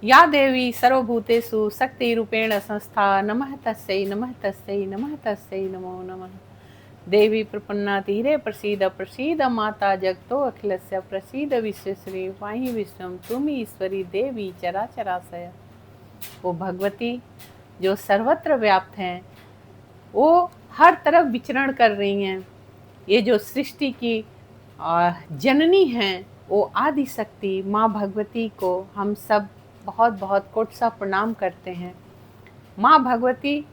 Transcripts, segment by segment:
या देवी सर्वभूतेषु शक्तिरूपेण संस्था नमः तस्यै नमः तस्यै नमः तस्यै नमो नमः। देवी प्रपन्ना धीरे प्रसीद प्रसीद माता जगतो अखिलस्य प्रसीद विश्वेश्वरी वाही विश्वम तुम ईश्वरी देवी चराचराशय। वो भगवती जो सर्वत्र व्याप्त हैं, वो हर तरफ विचरण कर रही हैं। ये जो सृष्टि की जननी हैं, वो आदि शक्ति माँ भगवती को हम सब बहुत बहुत कोटि सा प्रणाम करते हैं। माँ भगवती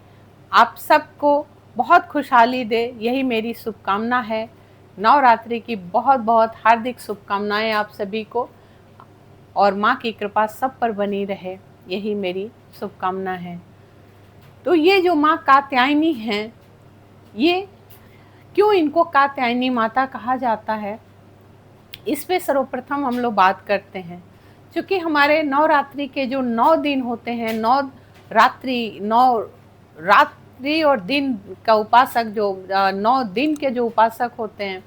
आप सबको बहुत खुशहाली दे, यही मेरी शुभकामना है। नवरात्रि की बहुत बहुत हार्दिक शुभकामनाएं आप सभी को, और माँ की कृपा सब पर बनी रहे, यही मेरी शुभकामना है। तो ये जो माँ कात्यायनी हैं, ये क्यों इनको कात्यायनी माता कहा जाता है, इस पे सर्वप्रथम हम लोग बात करते हैं। क्योंकि हमारे नवरात्रि के जो 9 दिन होते हैं, 9 रात्रि और दिन का उपासक, जो 9 दिन के जो उपासक होते हैं,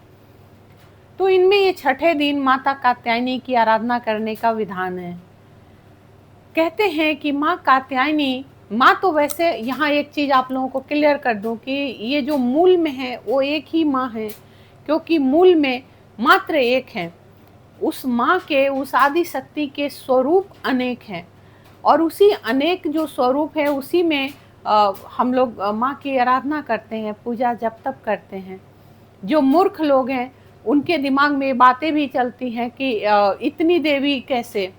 तो इनमें ये छठे दिन माता कात्यायनी की आराधना करने का विधान है। कहते हैं कि माँ कात्यायनी माँ, तो वैसे यहाँ एक चीज़ आप लोगों को क्लियर कर दूं कि ये जो मूल में है वो एक ही माँ है, क्योंकि मूल में मात्र एक है। उस माँ के, उस आदि शक्ति के स्वरूप अनेक हैं, और उसी अनेक जो स्वरूप है उसी में हम लोग माँ की आराधना करते हैं, पूजा जप तप करते हैं। जो मूर्ख लोग हैं उनके दिमाग में बातें भी चलती हैं कि इतनी देवी कैसे,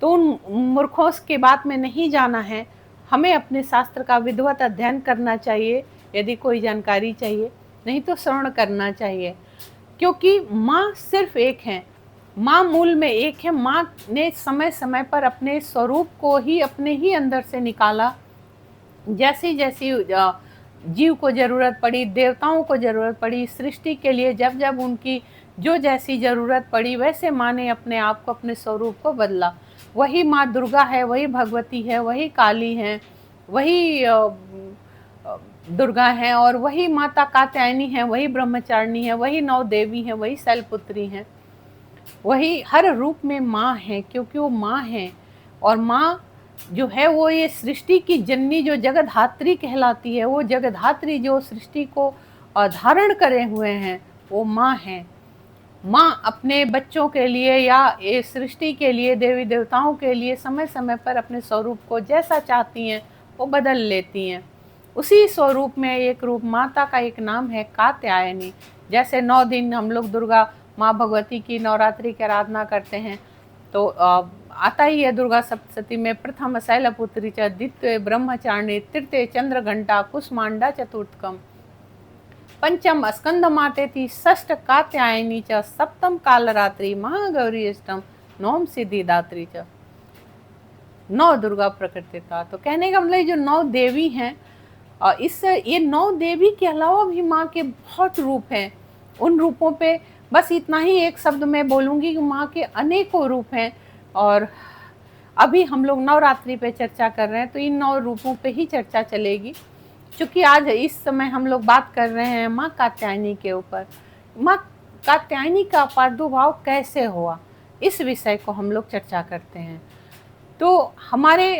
तो उन मूर्खों के बात में नहीं जाना है। हमें अपने शास्त्र का विधिवत अध्ययन करना चाहिए यदि कोई जानकारी चाहिए, नहीं तो श्रवण करना चाहिए। क्योंकि माँ सिर्फ एक है, माँ मूल में एक है। माँ ने समय समय पर अपने स्वरूप को ही अपने ही अंदर से निकाला। जैसी जैसी जीव को ज़रूरत पड़ी, देवताओं को ज़रूरत पड़ी, सृष्टि के लिए जब जब उनकी जो जैसी ज़रूरत पड़ी, वैसे माँ ने अपने आप को, अपने स्वरूप को बदला। वही माँ दुर्गा है, वही भगवती है, वही काली है, वही दुर्गा है, और वही माता कात्यायनी है, वही ब्रह्मचारिणी है, वही 9 देवी है, वही शैलपुत्री हैं, वही हर रूप में माँ है, क्योंकि वो माँ है। और माँ जो है वो ये सृष्टि की जननी, जो जगधात्री कहलाती है, वो जगधात्री जो सृष्टि को धारण करे हुए हैं, वो माँ है। माँ अपने बच्चों के लिए या ये सृष्टि के लिए, देवी देवताओं के लिए समय समय पर अपने स्वरूप को जैसा चाहती हैं वो बदल लेती हैं। उसी स्वरूप में एक रूप माता का एक नाम है कात्यायनी। जैसे 9 दिन हम लोग दुर्गा माँ भगवती की नवरात्रि की आराधना करते हैं, तो आता ही है दुर्गा सप्तशती में प्रथम शैलपुत्री च, द्वितीय ब्रह्मचारिणी, तृतीय चंद्रघंटा कुष्मांडा चतुर्थकम, पंचम स्कंद मातेति, षष्ठ कात्यायनी च, सप्तम कालरात्रि महागौरी अष्टम, नवम सिद्धिदात्री च। 9 दुर्गा प्रकृतिता। तो कहने का मतलब जो 9 देवी हैं, ये 9 देवी के अलावा भी माँ के बहुत रूप हैं। उन रूपों पे बस इतना ही एक शब्द मैं बोलूँगी कि माँ के अनेकों रूप हैं। और अभी हम लोग नवरात्रि पे चर्चा कर रहे हैं, तो इन 9 रूपों पे ही चर्चा चलेगी। क्योंकि आज इस समय हम लोग बात कर रहे हैं माँ कात्यायनी के ऊपर। माँ कात्यायनी का प्रादुर्भाव कैसे हुआ, इस विषय को हम लोग चर्चा करते हैं। तो हमारे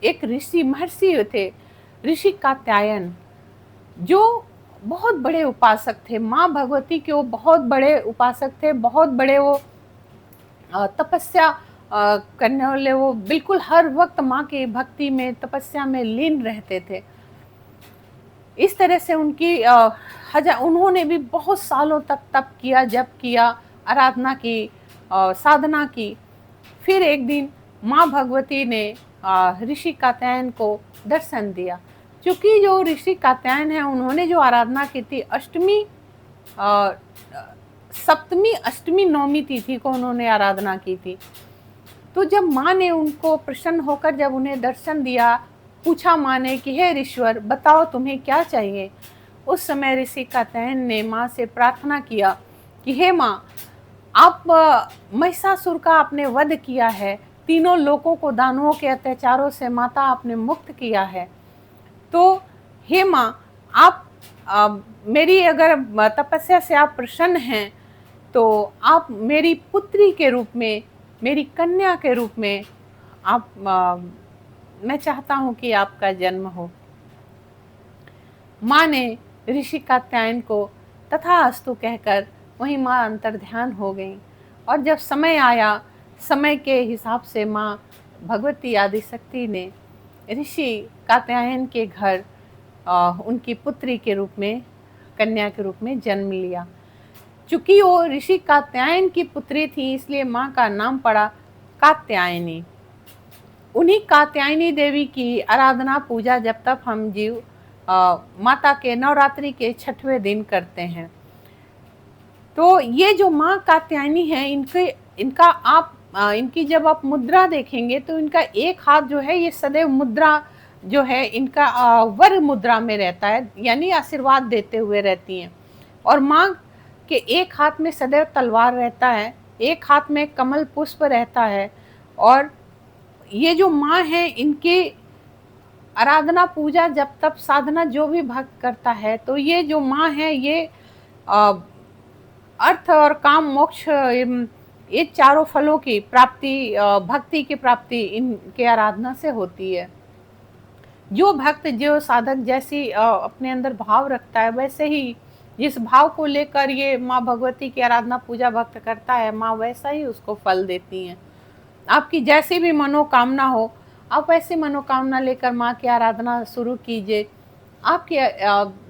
एक ऋषि महर्षि थे, ऋषि कात्यायन, जो बहुत बड़े उपासक थे। माँ भगवती के वो बहुत बड़े उपासक थे, बहुत बड़े वो तपस्या करने वाले, वो बिल्कुल हर वक्त माँ की भक्ति में, तपस्या में लीन रहते थे। इस तरह से उनकी उन्होंने भी बहुत सालों तक तप किया, जप किया, आराधना की, साधना की। फिर एक दिन माँ भगवती ने ऋषि कात्यायन को दर्शन दिया। क्योंकि जो ऋषि कात्यायन है, उन्होंने जो आराधना की थी, सप्तमी अष्टमी नवमी तिथि को उन्होंने आराधना की थी। तो जब माँ ने उनको प्रसन्न होकर जब उन्हें दर्शन दिया, पूछा माँ ने कि हे ऋषवर, बताओ तुम्हें क्या चाहिए। उस समय ऋषि कात्यायन ने माँ से प्रार्थना किया कि हे माँ, आप महिषासुर का आपने वध किया है, तीनों लोगों को दानवों के अत्याचारों से माता आपने मुक्त किया है। तो हे माँ, आप मेरी अगर तपस्या से आप प्रसन्न हैं, तो आप मेरी पुत्री के रूप में, मेरी कन्या के रूप में मैं चाहता हूँ कि आपका जन्म हो। माँ ने ऋषि कात्यायन को तथास्तु कहकर वहीं माँ अंतर्ध्यान हो गई। और जब समय आया, समय के हिसाब से माँ भगवती आदिशक्ति ने ऋषि कात्यायन के घर उनकी पुत्री के रूप में, कन्या के रूप में जन्म लिया। चूंकि वो ऋषि कात्यायन की पुत्री थी, इसलिए माँ का नाम पड़ा कात्यायनी। उन्हीं कात्यायनी देवी की आराधना पूजा जब तक हम जीव माता के नवरात्रि के 6वें दिन करते हैं। तो ये जो माँ कात्यायनी है, इनकी जब आप मुद्रा देखेंगे तो इनका एक हाथ जो है ये सदैव मुद्रा जो है इनका वर मुद्रा में रहता है, यानी आशीर्वाद देते हुए रहती हैं। और माँ के एक हाथ में सदैव तलवार रहता है, एक हाथ में कमल पुष्प रहता है। और ये जो माँ है, इनके आराधना पूजा जब तक साधना जो भी भक्त करता है, तो ये जो माँ है ये अर्थ और काम मोक्ष, ये चारों फलों की प्राप्ति, भक्ति की प्राप्ति इनके आराधना से होती है। जो भक्त, जो साधक जैसी अपने अंदर भाव रखता है, वैसे ही जिस भाव को लेकर ये माँ भगवती की आराधना पूजा भक्त करता है, माँ वैसा ही उसको फल देती हैं। आपकी जैसी भी मनोकामना हो, आप ऐसी मनोकामना लेकर माँ की आराधना शुरू कीजिए। आपकी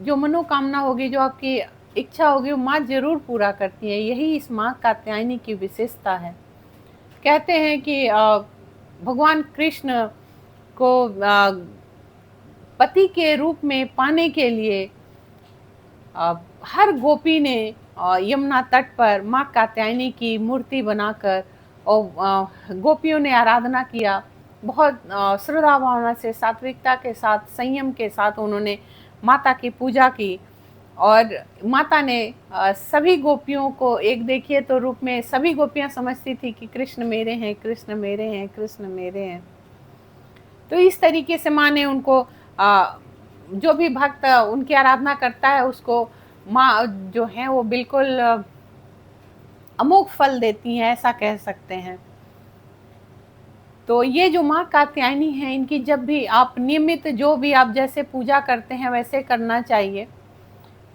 जो मनोकामना होगी, जो आपकी इच्छा होगी, वो माँ जरूर पूरा करती है। यही इस माँ कात्यायनी की विशेषता है। कहते हैं कि भगवान कृष्ण को पति के रूप में पाने के लिए हर गोपी ने यमुना तट पर माँ कात्यायनी की मूर्ति बनाकर और गोपियों ने आराधना किया। बहुत श्रद्धा भावना से, सात्विकता के साथ, संयम के साथ उन्होंने माता की पूजा की। और माता ने सभी गोपियों को एक देखिए तो रूप में, सभी गोपियां समझती थी कि कृष्ण मेरे हैं, कृष्ण मेरे हैं, कृष्ण मेरे हैं। तो इस तरीके से माँ ने उनको जो भी भक्त उनकी आराधना करता है, उसको माँ जो है वो बिल्कुल अमोघ फल देती हैं, ऐसा कह सकते हैं। तो ये जो माँ कात्यायनी है, इनकी जब भी आप नियमित जो भी आप जैसे पूजा करते हैं वैसे करना चाहिए।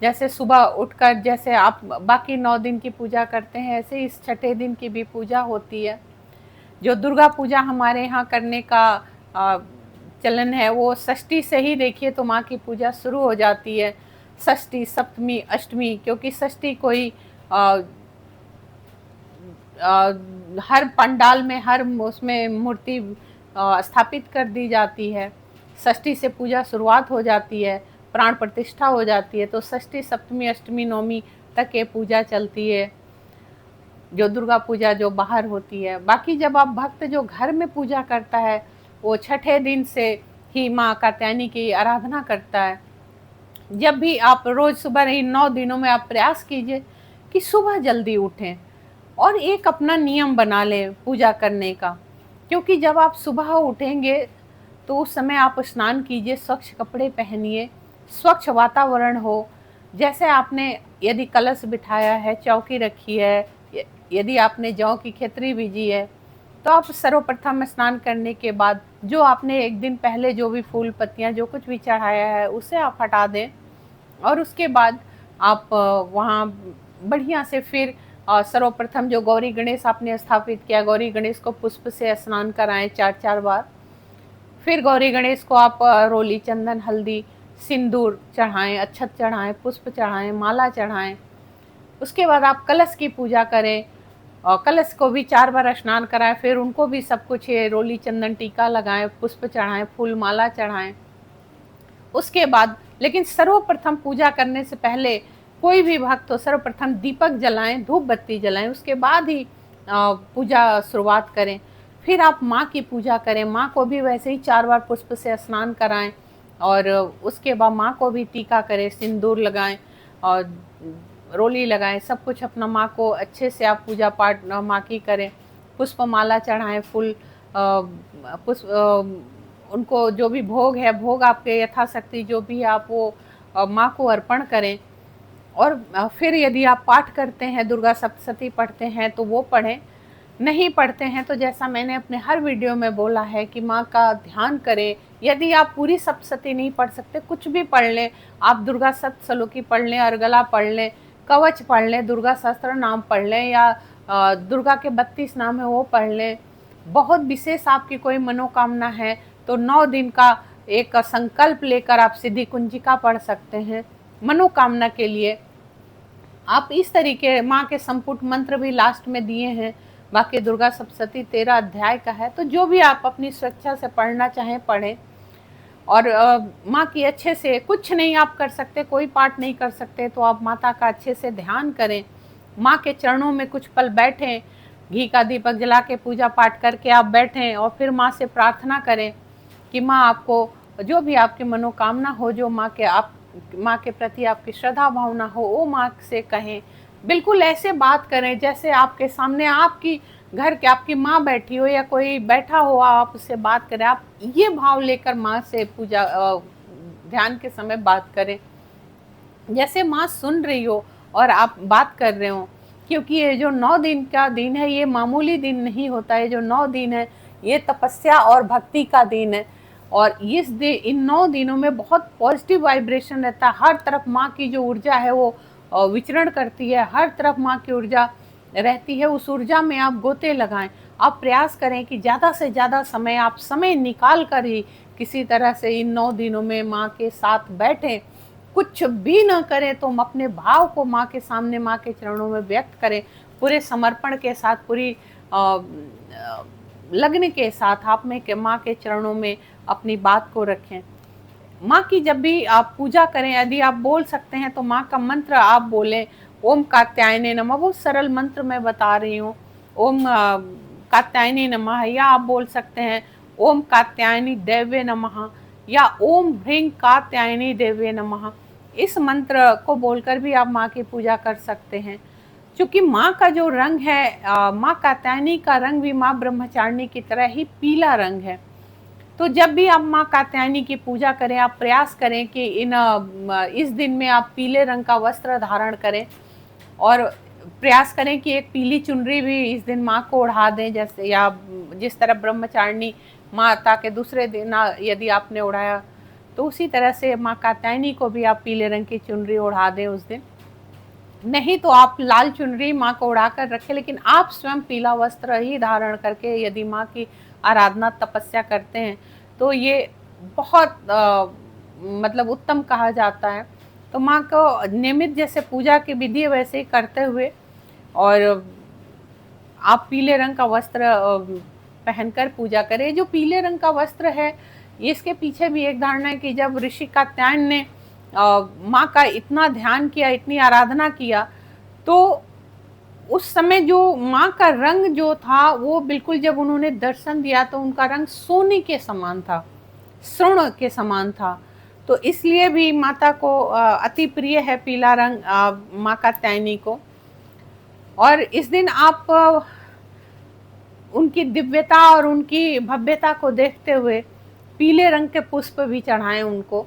जैसे सुबह उठकर जैसे आप बाकी 9 दिन की पूजा करते हैं, ऐसे इस 6ठे दिन की भी पूजा होती है। जो दुर्गा पूजा हमारे यहाँ करने का चलन है, वो षष्ठी से ही देखिए तो माँ की पूजा शुरू हो जाती है। षष्ठी, सप्तमी, अष्टमी, क्योंकि षष्ठी को ही हर पंडाल में, हर उसमें मूर्ति स्थापित कर दी जाती है। षष्ठी से पूजा शुरुआत हो जाती है, प्राण प्रतिष्ठा हो जाती है। तो षष्ठी, सप्तमी, अष्टमी, नवमी तक ये पूजा चलती है, जो दुर्गा पूजा जो बाहर होती है। बाकी जब आप भक्त जो घर में पूजा करता है, वो 6ठे दिन से ही माँ कात्यायनी की आराधना करता है। जब भी आप रोज सुबह, इन 9 दिनों में आप प्रयास कीजिए कि सुबह जल्दी उठें और एक अपना नियम बना लें पूजा करने का। क्योंकि जब आप सुबह उठेंगे तो उस समय आप स्नान कीजिए, स्वच्छ कपड़े पहनिए, स्वच्छ वातावरण हो। जैसे आपने यदि कलश बिठाया है, चौकी रखी है, यदि आपने जौ की खेतरी बीजी है, तो आप सर्वप्रथम स्नान करने के बाद जो आपने एक दिन पहले जो भी फूल पत्तियां जो कुछ भी चढ़ाया है, उसे आप हटा दें। और उसके बाद आप वहाँ बढ़िया से फिर सर्वप्रथम जो गौरी गणेश आपने स्थापित किया, गौरी गणेश को पुष्प से स्नान कराएं 4-4 बार। फिर गौरी गणेश को आप रोली, चंदन, हल्दी, सिंदूर चढ़ाएं, अक्षत चढ़ाएं, पुष्प चढ़ाएं, माला चढ़ाएं। उसके बाद आप कलश की पूजा करें और कलश को भी 4 बार स्नान कराएं। फिर उनको भी सब कुछ रोली, चंदन, टीका लगाएं, पुष्प चढ़ाएं, फूल माला चढ़ाएं। उसके बाद लेकिन सर्वप्रथम पूजा करने से पहले कोई भी भक्त तो सर्वप्रथम दीपक जलाएं, धूप बत्ती जलाएं, उसके बाद ही पूजा शुरुआत करें। फिर आप माँ की पूजा करें, माँ को भी वैसे ही 4 बार पुष्प से स्नान कराएं और उसके बाद माँ को भी टीका करें, सिंदूर लगाएं और रोली लगाएं, सब कुछ अपना माँ को अच्छे से आप पूजा पाठ माँ की करें, पुष्प माला चढ़ाएं, फूल पुष्प उनको जो भी भोग है, भोग आपके यथाशक्ति जो भी आप वो माँ को अर्पण करें। और फिर यदि आप पाठ करते हैं, दुर्गा सप्तशती पढ़ते हैं तो वो पढ़ें। नहीं पढ़ते हैं तो जैसा मैंने अपने हर वीडियो में बोला है कि माँ का ध्यान करें। यदि आप पूरी सप्तशती नहीं पढ़ सकते, कुछ भी पढ़ लें, आप दुर्गा सप्तश्लोकी पढ़ लें, अर्गला पढ़ लें, कवच पढ़ लें, दुर्गा सहस्त्र नाम पढ़ लें, या दुर्गा के 32 नाम है वो पढ़ लें। बहुत विशेष आपकी कोई मनोकामना है तो 9 दिन का एक संकल्प लेकर आप सिद्धि कुंजिका पढ़ सकते हैं मनोकामना के लिए। आप इस तरीके, माँ के संपुट मंत्र भी लास्ट में दिए हैं, बाकी दुर्गा सप्तशती 13 अध्याय का है, तो जो भी आप अपनी स्वेच्छा से पढ़ना चाहें पढ़ें। और माँ की अच्छे से, कुछ नहीं आप कर सकते, कोई पाठ नहीं कर सकते तो आप माता का अच्छे से ध्यान करें, माँ के चरणों में कुछ पल बैठें, घी का दीपक जला के पूजा पाठ करके आप बैठें और फिर माँ से प्रार्थना करें कि माँ आपको जो भी आपकी मनोकामना हो, जो माँ के प्रति आपकी श्रद्धा भावना हो, वो माँ से कहें। बिल्कुल ऐसे बात करें जैसे आपके सामने आपकी घर के आपकी माँ बैठी हो या कोई बैठा हो, आप उससे बात करें। आप ये भाव लेकर माँ से पूजा ध्यान के समय बात करें, जैसे माँ सुन रही हो और आप बात कर रहे हो। क्योंकि ये जो 9 दिन का दिन है, ये मामूली दिन नहीं होता है। जो 9 दिन है ये तपस्या और भक्ति का दिन है, और इन 9 दिनों में बहुत पॉजिटिव वाइब्रेशन रहता है। हर तरफ माँ की जो ऊर्जा है वो विचरण करती है, हर तरफ माँ की ऊर्जा रहती है। उस ऊर्जा में आप गोते लगाएं। आप प्रयास करें कि ज़्यादा से ज़्यादा समय आप समय निकाल कर ही किसी तरह से इन 9 दिनों में माँ के साथ बैठें। कुछ भी न करें तो हम अपने भाव को माँ के सामने, माँ के चरणों में व्यक्त करें, पूरे समर्पण के साथ, पूरी लगन के साथ आप में के माँ के चरणों में अपनी बात को रखें। माँ की जब भी आप पूजा करें, यदि आप बोल सकते हैं तो माँ का मंत्र आप बोलें, ओम कात्यायने नमः। बहुत सरल मंत्र मैं बता रही हूँ, ओम कात्यायने नमः, या आप बोल सकते हैं ओम कात्यायनी देव्ये नमः, या ओम ह्रीं कात्यायनी देव्ये नमः। इस मंत्र को बोलकर भी आप माँ की पूजा कर सकते हैं। क्योंकि माँ का जो रंग है, माँ कात्यायनी का रंग भी माँ ब्रह्मचारिणी की तरह ही पीला रंग है। तो जब भी आप माँ कात्यायनी की पूजा करें, आप प्रयास करें कि इस दिन में आप पीले रंग का वस्त्र धारण करें, और प्रयास करें कि एक पीली चुनरी भी इस दिन माँ को ओढ़ा दें, जैसे या जिस तरह ब्रह्मचारिणी माता के दूसरे दिन यदि आपने ओढ़ाया, तो उसी तरह से माँ कात्यायनी को भी आप पीले रंग की चुनरी ओढ़ा दें उस दिन। नहीं तो आप लाल चुनरी माँ को उड़ा कर रखें, लेकिन आप स्वयं पीला वस्त्र ही धारण करके यदि माँ की आराधना तपस्या करते हैं तो ये बहुत मतलब उत्तम कहा जाता है। तो माँ को नियमित जैसे पूजा की विधि है वैसे ही करते हुए, और आप पीले रंग का वस्त्र पहनकर पूजा करें। जो पीले रंग का वस्त्र है, इसके पीछे भी एक धारणा है कि जब ऋषि कात्यायन ने माँ का इतना ध्यान किया, इतनी आराधना किया, तो उस समय जो माँ का रंग जो था वो बिल्कुल, जब उन्होंने दर्शन दिया तो उनका रंग सोने के समान था, स्वर्ण के समान था। तो इसलिए भी माता को अति प्रिय है पीला रंग माँ कात्यायनी को। और इस दिन आप उनकी दिव्यता और उनकी भव्यता को देखते हुए पीले रंग के पुष्प भी चढ़ाएं उनको।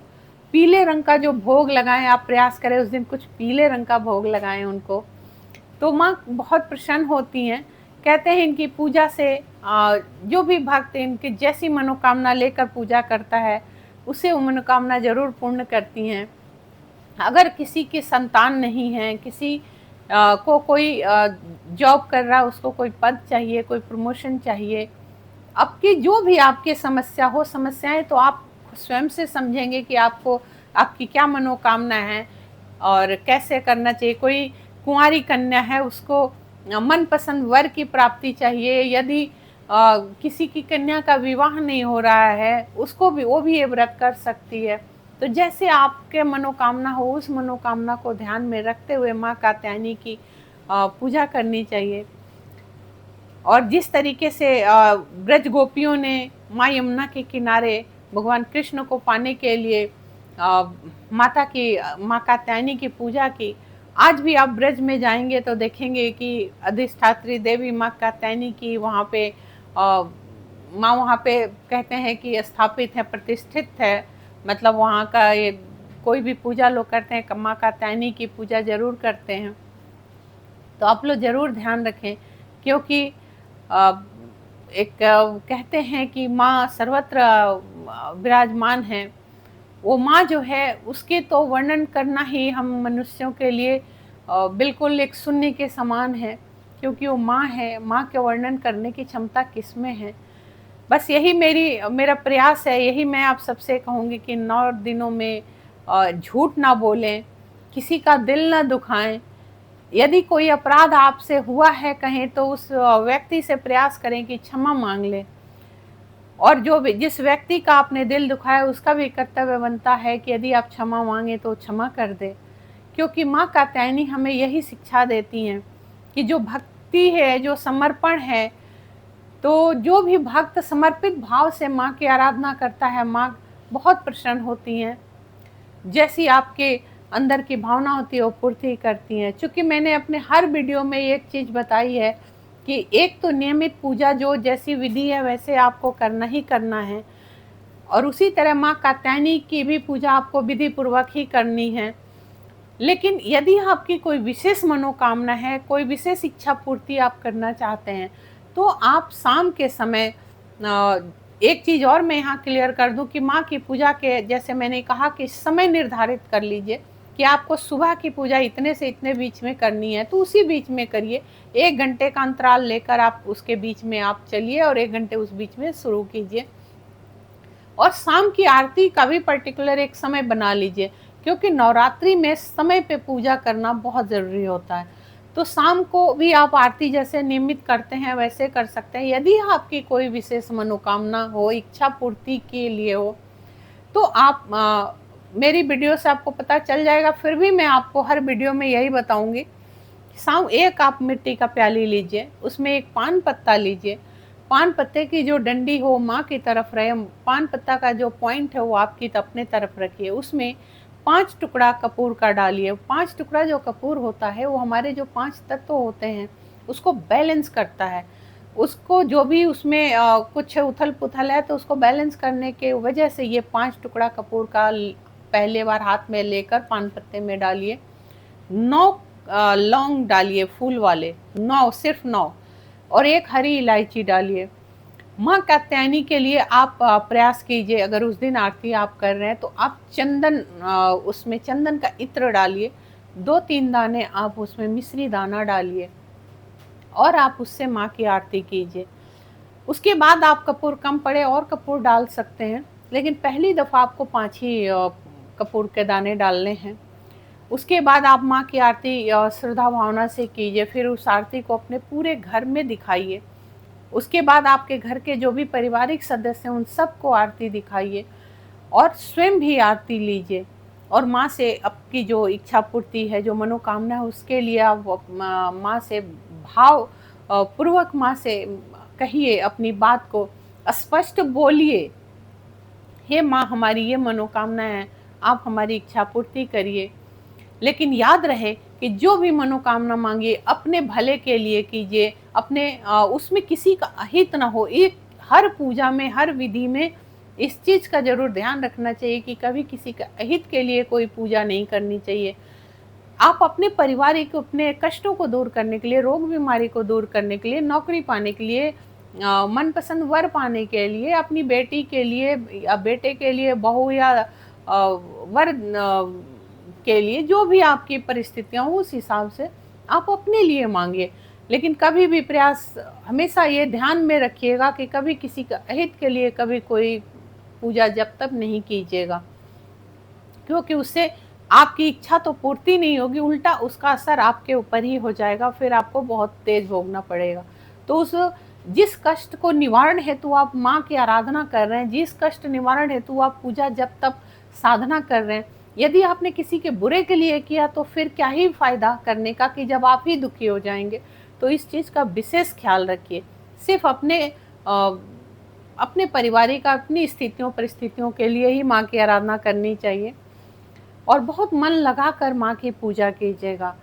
पीले रंग का जो भोग लगाएं, आप प्रयास करें उस दिन कुछ पीले रंग का भोग लगाएं उनको, तो माँ बहुत प्रसन्न होती हैं। कहते हैं इनकी पूजा से जो भी भक्त इनकी जैसी मनोकामना लेकर पूजा करता है उसे वो मनोकामना जरूर पूर्ण करती हैं। अगर किसी की संतान नहीं है, किसी को कोई जॉब कर रहा है, उसको कोई पद चाहिए, कोई प्रमोशन चाहिए, आपकी जो भी आपकी समस्या हो, समस्याएं तो आप स्वयं से समझेंगे कि आपको आपकी क्या मनोकामना है और कैसे करना चाहिए। कोई कुंवारी कन्या है, उसको मनपसंद वर की प्राप्ति चाहिए, यदि किसी की कन्या का विवाह नहीं हो रहा है, उसको भी, वो भी ये व्रत कर सकती है। तो जैसे आपके मनोकामना हो, उस मनोकामना को ध्यान में रखते हुए माँ कात्यायनी की पूजा करनी चाहिए। और जिस तरीके से ब्रज गोपियों ने माँ यमुना के किनारे भगवान कृष्ण को पाने के लिए माँ कात्यायनी की पूजा की, आज भी आप ब्रज में जाएंगे तो देखेंगे कि अधिष्ठात्री देवी माँ कात्यायनी की वहाँ पे माँ वहाँ पे कहते हैं कि स्थापित है, प्रतिष्ठित है। मतलब वहाँ का ये कोई भी पूजा लोग करते हैं, माँ कात्यायनी की पूजा जरूर करते हैं। तो आप लोग जरूर ध्यान रखें, क्योंकि कहते हैं कि माँ सर्वत्र विराजमान है। वो माँ जो है उसके तो वर्णन करना ही हम मनुष्यों के लिए बिल्कुल एक शून्य के समान है, क्योंकि वो माँ है। माँ के वर्णन करने की क्षमता किसमें है। बस यही मेरा प्रयास है, यही मैं आप सबसे कहूँगी कि 9 दिनों में झूठ ना बोलें, किसी का दिल ना दुखाएं। यदि कोई अपराध आपसे हुआ है कहीं, तो उस व्यक्ति से प्रयास करें कि क्षमा मांग लें। और जिस व्यक्ति का आपने दिल दुखाया, उसका भी कर्तव्य बनता है कि यदि आप क्षमा मांगे तो क्षमा कर दे। क्योंकि माँ कात्यायनी हमें यही शिक्षा देती हैं कि जो भक्ति है, जो समर्पण है, तो जो भी भक्त समर्पित भाव से माँ की आराधना करता है, माँ बहुत प्रसन्न होती हैं। जैसी आपके अंदर की भावना होती है वो पूर्ति करती हैं। चूँकि मैंने अपने हर वीडियो में एक चीज़ बताई है कि एक तो नियमित पूजा जो जैसी विधि है वैसे आपको करना ही करना है, और उसी तरह माँ कात्यायनी की भी पूजा आपको विधि पूर्वक ही करनी है। लेकिन यदि आपकी कोई विशेष मनोकामना है, कोई विशेष इच्छा पूर्ति आप करना चाहते हैं, तो आप शाम के समय एक चीज़ और मैं यहाँ क्लियर कर दूँ कि माँ की पूजा के जैसे मैंने कहा कि समय निर्धारित कर लीजिए कि आपको सुबह की पूजा इतने से इतने बीच में करनी है, तो उसी बीच में करिए। 1 घंटे का अंतराल लेकर आप उसके बीच में आप चलिए और 1 घंटे उस बीच में शुरू कीजिए। और शाम की आरती का भी पर्टिकुलर एक समय बना लीजिए, क्योंकि नवरात्रि में समय पे पूजा करना बहुत ज़रूरी होता है। तो शाम को भी आप आरती जैसे नियमित करते हैं वैसे कर सकते हैं। यदि आपकी कोई विशेष मनोकामना हो, इच्छा पूर्ति के लिए हो, तो आप मेरी वीडियो से आपको पता चल जाएगा। फिर भी मैं आपको हर वीडियो में यही बताऊंगी। शाम एक आप मिट्टी का प्याली लीजिए, उसमें एक पान पत्ता लीजिए। पान पत्ते की जो डंडी हो माँ की तरफ रहे, पान पत्ता का जो पॉइंट है वो आपकी अपने तरफ रखिए। उसमें 5 टुकड़ा कपूर का डालिए। 5 टुकड़ा जो कपूर होता है वो हमारे जो 5 तत्व होते हैं उसको बैलेंस करता है। उसको जो भी उसमें कुछ उथल पुथल है तो उसको बैलेंस करने के वजह से ये 5 टुकड़ा कपूर का पहले बार हाथ में लेकर पान पत्ते में डालिए। 9 लौंग डालिए फूल वाले, 9 सिर्फ 9, और एक हरी इलायची डालिए। माँ कात्यायनी के लिए आप प्रयास कीजिए, अगर उस दिन आरती आप कर रहे हैं तो आप चंदन, उसमें चंदन का इत्र डालिए। 2-3 दाने आप उसमें मिश्री दाना डालिए और आप उससे माँ की आरती कीजिए। उसके बाद आप कपूर कम पड़े और कपूर डाल सकते हैं, लेकिन पहली दफ़ा आपको 5 ही कपूर के दाने डालने हैं। उसके बाद आप माँ की आरती श्रद्धा भावना से कीजिए। फिर उस आरती को अपने पूरे घर में दिखाइए। उसके बाद आपके घर के जो भी पारिवारिक सदस्य हैं उन सबको आरती दिखाइए और स्वयं भी आरती लीजिए। और माँ से आपकी जो इच्छा पूर्ति है, जो मनोकामना है, उसके लिए आप माँ से भाव पूर्वक माँ से कहिए, अपनी बात को स्पष्ट बोलिए। हे माँ, हमारी ये मनोकामना है, आप हमारी इच्छा पूर्ति करिए। लेकिन याद रहे कि जो भी मनोकामना मांगिए अपने भले के लिए कीजिए, अपने उसमें किसी का अहित ना हो। एक हर पूजा में, हर विधि में इस चीज़ का जरूर ध्यान रखना चाहिए कि कभी किसी का अहित के लिए कोई पूजा नहीं करनी चाहिए। आप अपने पारिवारिक अपने कष्टों को दूर करने के लिए, रोग बीमारी को दूर करने के लिए, नौकरी पाने के लिए, मनपसंद वर पाने के लिए, अपनी बेटी के लिए या बेटे के लिए, बहू या वर के लिए, जो भी आपकी परिस्थितियाँ हो उस हिसाब से आप अपने लिए मांगिए। लेकिन कभी भी प्रयास हमेशा ये ध्यान में रखिएगा कि कभी किसी का अहित के लिए कभी कोई पूजा जब तक नहीं कीजिएगा, क्योंकि उससे आपकी इच्छा तो पूर्ति नहीं होगी, उल्टा उसका असर आपके ऊपर ही हो जाएगा। फिर आपको बहुत तेज भोगना पड़ेगा। तो उस जिस कष्ट को निवारण हेतु आप माँ की आराधना कर रहे हैं, जिस कष्ट निवारण हेतु आप पूजा जब तक साधना कर रहे हैं, यदि आपने किसी के बुरे के लिए किया तो फिर क्या ही फायदा करने का, कि जब आप ही दुखी हो जाएंगे। तो इस चीज़ का विशेष ख्याल रखिए। सिर्फ अपने पारिवारिक, अपनी स्थितियों परिस्थितियों के लिए ही माँ की आराधना करनी चाहिए। और बहुत मन लगा कर माँ की पूजा कीजिएगा,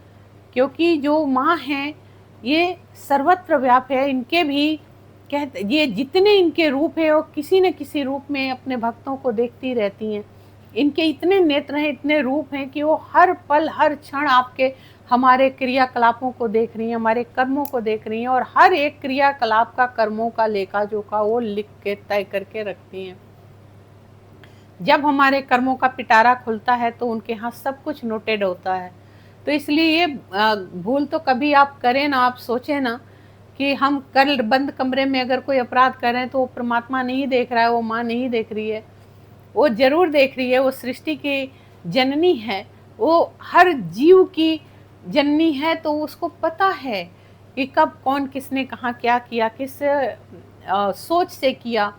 क्योंकि जो माँ हैं ये सर्वत्र व्याप है। इनके भी ये जितने इनके रूप है वो किसी न किसी रूप में अपने भक्तों को देखती रहती हैं। इनके इतने नेत्र हैं, इतने रूप हैं कि वो हर पल हर क्षण आपके हमारे क्रियाकलापों को देख रही हैं, हमारे कर्मों को देख रही हैं, और हर एक क्रियाकलाप का, कर्मों का लेखा जोखा वो लिख के तय करके रखती हैं। जब हमारे कर्मों का पिटारा खुलता है तो उनके यहाँ सब कुछ नोटेड होता है। तो इसलिए ये भूल तो कभी आप करें ना, आप सोचें ना कि हम कल बंद कमरे में अगर कोई अपराध करें तो वो परमात्मा नहीं देख रहा है, वो माँ नहीं देख रही है, वो जरूर देख रही है। वो सृष्टि की जननी है, वो हर जीव की जननी है, तो उसको पता है कि कब कौन किसने कहाँ क्या किया, किस सोच से किया।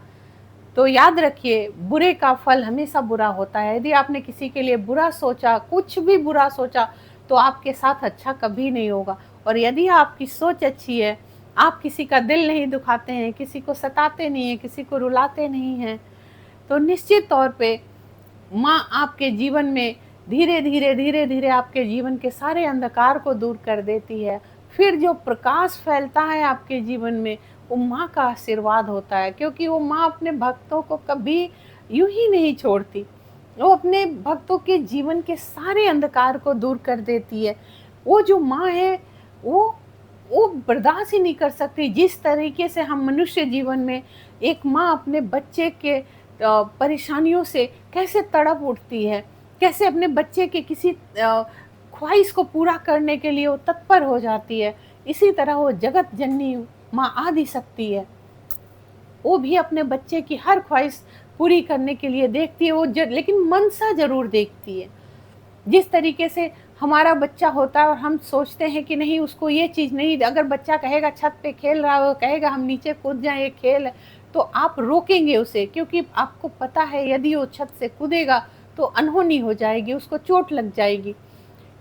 तो याद रखिए, बुरे का फल हमेशा बुरा होता है। यदि आपने किसी के लिए बुरा सोचा, कुछ भी बुरा सोचा, तो आपके साथ अच्छा कभी नहीं होगा। और यदि आपकी सोच अच्छी है, आप किसी का दिल नहीं दुखाते हैं, किसी को सताते नहीं हैं, किसी को रुलाते नहीं हैं, तो निश्चित तौर पे माँ आपके जीवन में धीरे धीरे आपके जीवन के सारे अंधकार को दूर कर देती है। फिर जो प्रकाश फैलता है आपके जीवन में, वो माँ का आशीर्वाद होता है, क्योंकि वो माँ अपने भक्तों को कभी यूं ही नहीं छोड़ती। वो अपने भक्तों के जीवन के सारे अंधकार को दूर कर देती है। वो जो माँ है, वो बर्दाश्त ही नहीं कर सकती जिस तरीके से हम मनुष्य जीवन में एक माँ अपने बच्चे के परेशानियों से कैसे तड़प उठती है, कैसे अपने बच्चे के किसी ख्वाहिश को पूरा करने के लिए वो तत्पर हो जाती है। इसी तरह वो जगत जननी माँ आदि शक्ति है, वो भी अपने बच्चे की हर ख्वाहिश पूरी करने के लिए देखती है। वो लेकिन मनसा जरूर देखती है। जिस तरीके से हमारा बच्चा होता है और हम सोचते हैं कि नहीं, उसको ये चीज़ नहीं, अगर बच्चा कहेगा छत पे खेल रहा है, वो कहेगा हम नीचे कूद जाएं, ये खेल है, तो आप रोकेंगे उसे, क्योंकि आपको पता है यदि वो छत से कूदेगा तो अनहोनी हो जाएगी, उसको चोट लग जाएगी।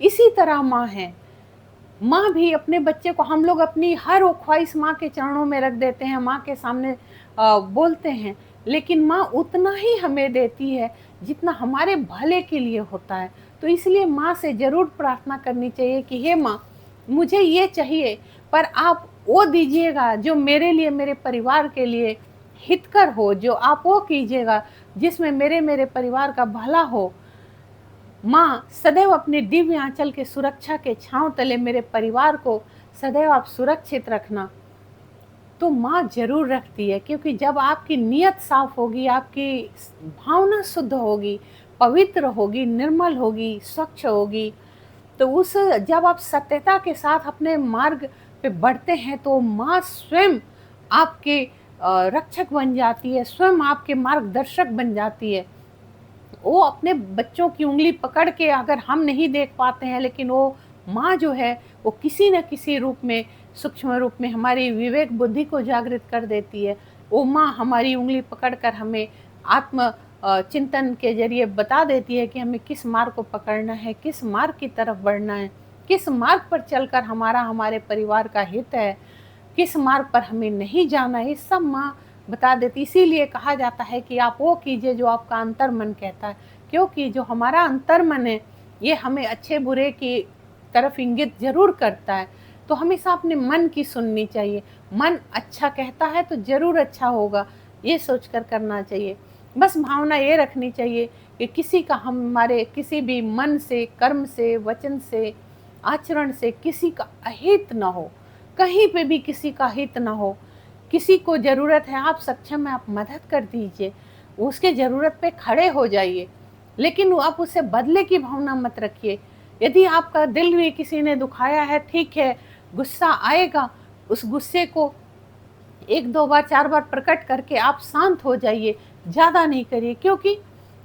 इसी तरह माँ है। माँ भी अपने बच्चे को, हम लोग अपनी हर वो ख्वाहिश माँ के चरणों में रख देते हैं, माँ के सामने बोलते हैं, लेकिन माँ उतना ही हमें देती है जितना हमारे भले के लिए होता है। तो इसलिए माँ से ज़रूर प्रार्थना करनी चाहिए कि हे माँ, मुझे ये चाहिए, पर आप वो दीजिएगा जो मेरे लिए, मेरे परिवार के लिए हितकर हो, जो आप वो कीजिएगा जिसमें मेरे परिवार का भला हो। माँ, सदैव अपने दिव्य आंचल के सुरक्षा के छांव तले मेरे परिवार को सदैव आप सुरक्षित रखना। तो माँ जरूर रखती है, क्योंकि जब आपकी नीयत साफ होगी, आपकी भावना शुद्ध होगी, पवित्र होगी, निर्मल होगी, स्वच्छ होगी, तो उस जब आप सत्यता के साथ अपने मार्ग पे बढ़ते हैं तो माँ स्वयं आपके रक्षक बन जाती है, स्वयं आपके मार्गदर्शक बन जाती है। वो अपने बच्चों की उंगली पकड़ के, अगर हम नहीं देख पाते हैं, लेकिन वो माँ जो है वो किसी न किसी रूप में, सूक्ष्म रूप में हमारी विवेक बुद्धि को जागृत कर देती है। वो माँ हमारी उंगली पकड़कर हमें आत्म चिंतन के जरिए बता देती है कि हमें किस मार्ग को पकड़ना है, किस मार्ग की तरफ बढ़ना है, किस मार्ग पर चलकर हमारा, हमारे परिवार का हित है, किस मार्ग पर हमें नहीं जाना है, ये सब माँ बता देती। इसीलिए कहा जाता है कि आप वो कीजिए जो आपका अंतर मन कहता है, क्योंकि जो हमारा अंतर मन है ये हमें अच्छे बुरे की तरफ इंगित जरूर करता है। तो हमेशा अपने मन की सुननी चाहिए। मन अच्छा कहता है तो जरूर अच्छा होगा, ये सोचकर करना चाहिए। बस भावना ये रखनी चाहिए कि किसी का, हमारे किसी भी मन से, कर्म से, वचन से, आचरण से किसी का अहित ना हो, कहीं पे भी किसी का हित ना हो। किसी को ज़रूरत है, आप सक्षम है, आप मदद कर दीजिए, उसके ज़रूरत पे खड़े हो जाइए, लेकिन आप उससे बदले की भावना मत रखिए। यदि आपका दिल में किसी ने दुखाया है, ठीक है, गुस्सा आएगा, उस गुस्से को 1-2 बार 4 बार प्रकट करके आप शांत हो जाइए, ज़्यादा नहीं करिए, क्योंकि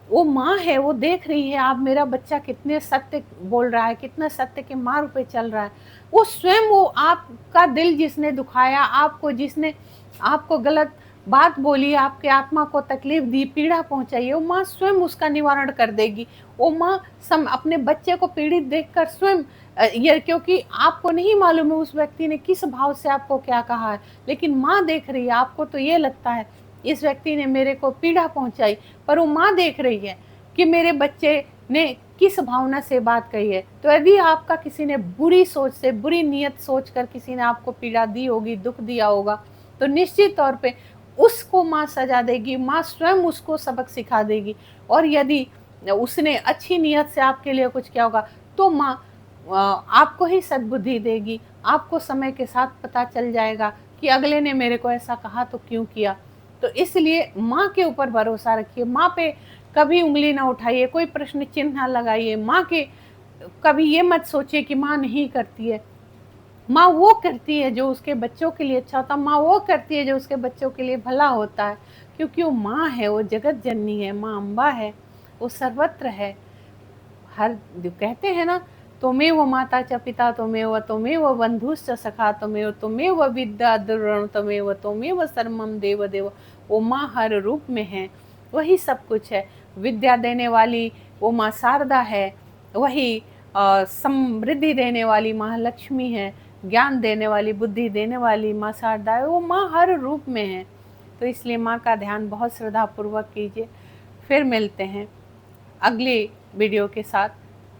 वो माँ है, वो देख रही है आप, मेरा बच्चा कितने सत्य बोल रहा है, कितना सत्य के मार्ग पे चल रहा है। वो स्वयं, वो आपका दिल जिसने दुखाया, आपको जिसने आपको गलत बात बोली, आपके आत्मा को तकलीफ दी, पीड़ा पहुंचाई, वो माँ स्वयं उसका निवारण कर देगी। वो माँ अपने बच्चे को पीड़ित देखकर स्वयं ये, क्योंकि आपको नहीं मालूम है उस व्यक्ति ने किस भाव से आपको क्या कहा है, लेकिन माँ देख रही है। आपको तो ये लगता है इस व्यक्ति ने मेरे को पीड़ा पहुंचाई, पर वो माँ देख रही है कि मेरे बच्चे ने किस भावना से बात कही है। तो यदि आपका किसी ने बुरी सोच से, बुरी नियत सोच कर किसी ने आपको पीड़ा दी होगी, दुख दिया होगा, तो निश्चित तौर पे उसको माँ सजा देगी, माँ स्वयं उसको सबक सिखा देगी। और यदि उसने अच्छी नियत से आपके लिए कुछ किया होगा तो माँ आपको ही सद्बुद्धि देगी। आपको समय के साथ पता चल जाएगा कि अगले ने मेरे को ऐसा कहा तो क्यों किया। तो इसलिए माँ के ऊपर भरोसा रखिए, माँ पे कभी उंगली ना उठाइए, कोई प्रश्न चिन्ह ना लगाइए। माँ के कभी ये मत सोचिए कि माँ नहीं करती है। माँ वो करती है जो उसके बच्चों के लिए अच्छा होता है, माँ वो करती है जो उसके बच्चों के लिए भला होता है, क्योंकि वो माँ है, वो जगत जननी है, माँ अम्बा है, वो सर्वत्र है। हर जो कहते हैं ना, त्वमेव माता च पिता त्वमेव बंधुश्च सखा त्वमेव विद्या द्रविण त्वमेव सर्वमं देव देव। वो माँ हर रूप में है, वही सब कुछ है। विद्या देने वाली वो माँ शारदा है, वही समृद्धि देने वाली माँ लक्ष्मी है, ज्ञान देने वाली, बुद्धि देने वाली माँ शारदा है। वो माँ हर रूप में है। तो इसलिए माँ का ध्यान बहुत श्रद्धापूर्वक कीजिए। फिर मिलते हैं अगली वीडियो के साथ।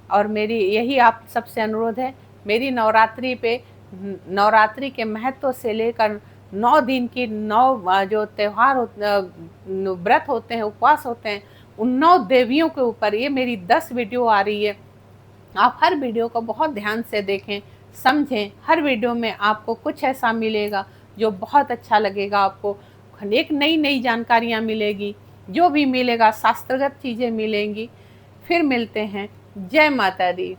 और मेरी यही आप सबसे अनुरोध है, मेरी नवरात्रि पे, नवरात्रि के महत्व से लेकर 9 दिन की 9 जो त्यौहार व्रत होते हैं, उपवास होते हैं, उन 9 देवियों के ऊपर ये मेरी 10 वीडियो आ रही है। आप हर वीडियो को बहुत ध्यान से देखें, समझें। हर वीडियो में आपको कुछ ऐसा मिलेगा जो बहुत अच्छा लगेगा। आपको एक नई नई जानकारियाँ मिलेगी, जो भी मिलेगा शास्त्रगत चीज़ें मिलेंगी। फिर मिलते हैं। जय माता दी।